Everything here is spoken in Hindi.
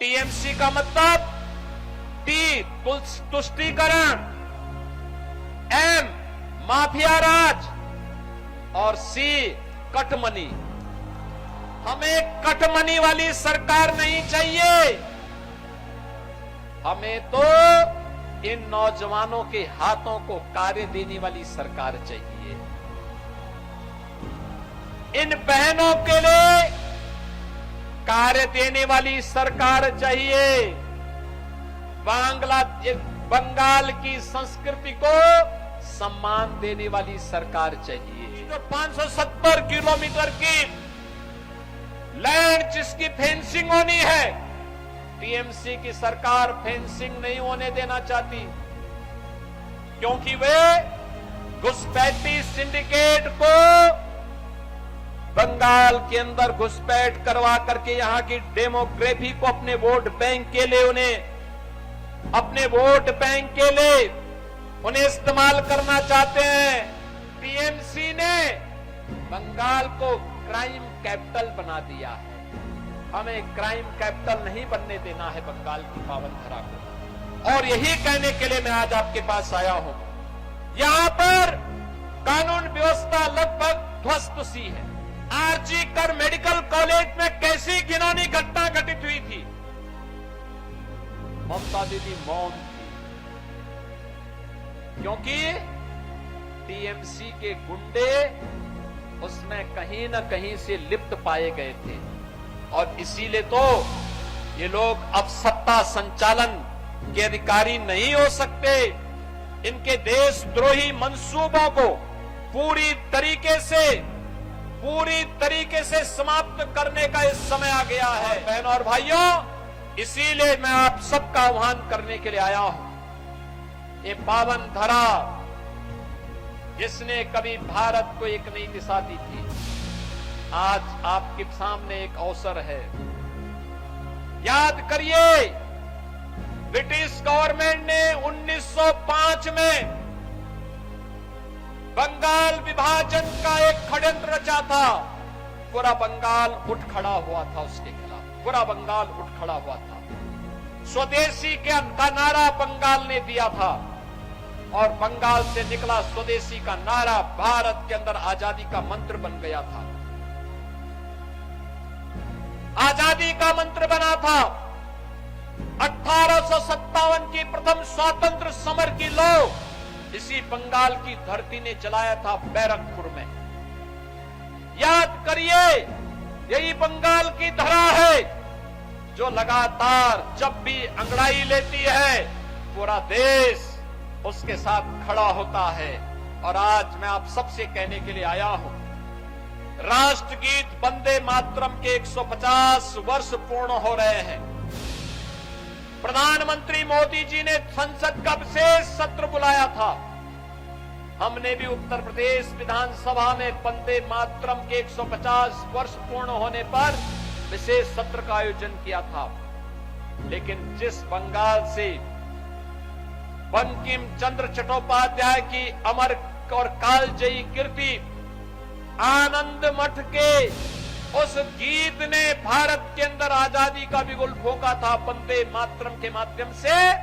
टीएमसी का मतलब टी तुष्टीकरण, एम माफिया राज और सी कटमनी। हमें कटमनी वाली सरकार नहीं चाहिए। हमें तो इन नौजवानों के हाथों को कार्य देने वाली सरकार चाहिए। इन बहनों के लिए कार्य देने वाली सरकार चाहिए। बंगाल की संस्कृति को सम्मान देने वाली सरकार चाहिए। जो 570 किलोमीटर की लैंड जिसकी फेंसिंग होनी है, टीएमसी की सरकार फेंसिंग नहीं होने देना चाहती, क्योंकि वे घुसपैठी सिंडिकेट को बंगाल के अंदर घुसपैठ करवा करके यहां की डेमोग्राफी को अपने वोट बैंक के लिए उन्हें इस्तेमाल करना चाहते हैं। टीएमसी ने बंगाल को क्राइम कैपिटल बना दिया है। हमें क्राइम कैपिटल नहीं बनने देना है बंगाल की पावन धरा को। और यही कहने के लिए मैं आज आपके पास आया हूं। यहां पर कानून व्यवस्था लगभग ध्वस्त सी है। आरजी कर मेडिकल कॉलेज में कैसी घिनौनी घटना घटित हुई थी, ममता दीदी मौन थी, क्योंकि टीएमसी के गुंडे उसमें कहीं न कहीं से लिप्त पाए गए थे। और इसीलिए तो ये लोग अब सत्ता संचालन के अधिकारी नहीं हो सकते। इनके देशद्रोही मंसूबों को पूरी तरीके से समाप्त करने का इस समय आ गया है। बहनों और भाइयों, इसीलिए मैं आप सबका आह्वान करने के लिए आया हूं। ये पावन धरा जिसने कभी भारत को एक नई दिशा दी थी, आज आपके सामने एक अवसर है। याद करिए, ब्रिटिश गवर्नमेंट ने 1905 में बंगाल विभाजन का एक षड्यंत्र रचा था। पूरा बंगाल उठ खड़ा हुआ था उसके खिलाफ। पूरा बंगाल उठ खड़ा हुआ था। स्वदेशी का नारा बंगाल ने दिया था और बंगाल से निकला स्वदेशी का नारा भारत के अंदर आजादी का मंत्र बन गया था। आजादी का मंत्र बना था। 1857 की प्रथम स्वातंत्र समर की लौ इसी बंगाल की धरती ने चलाया था, बैरकपुर में। याद करिए, यही बंगाल की धरा है जो लगातार जब भी अंगड़ाई लेती है, पूरा देश उसके साथ खड़ा होता है। और आज मैं आप सबसे कहने के लिए आया हूं, राष्ट्रगीत वंदे मातरम के 150 वर्ष पूर्ण हो रहे हैं। प्रधानमंत्री मोदी जी ने संसद का विशेष सत्र बुलाया था। हमने भी उत्तर प्रदेश विधानसभा में वंदे मातरम के 150 वर्ष पूर्ण होने पर विशेष सत्र का आयोजन किया था। लेकिन जिस बंगाल से बंकिम चंद्र चट्टोपाध्याय की अमर और कालजयी कीर्ति आनंद मठ के उस गीत ने भारत के अंदर आजादी का बिगुल फूंका था, वंदे मातरम के माध्यम से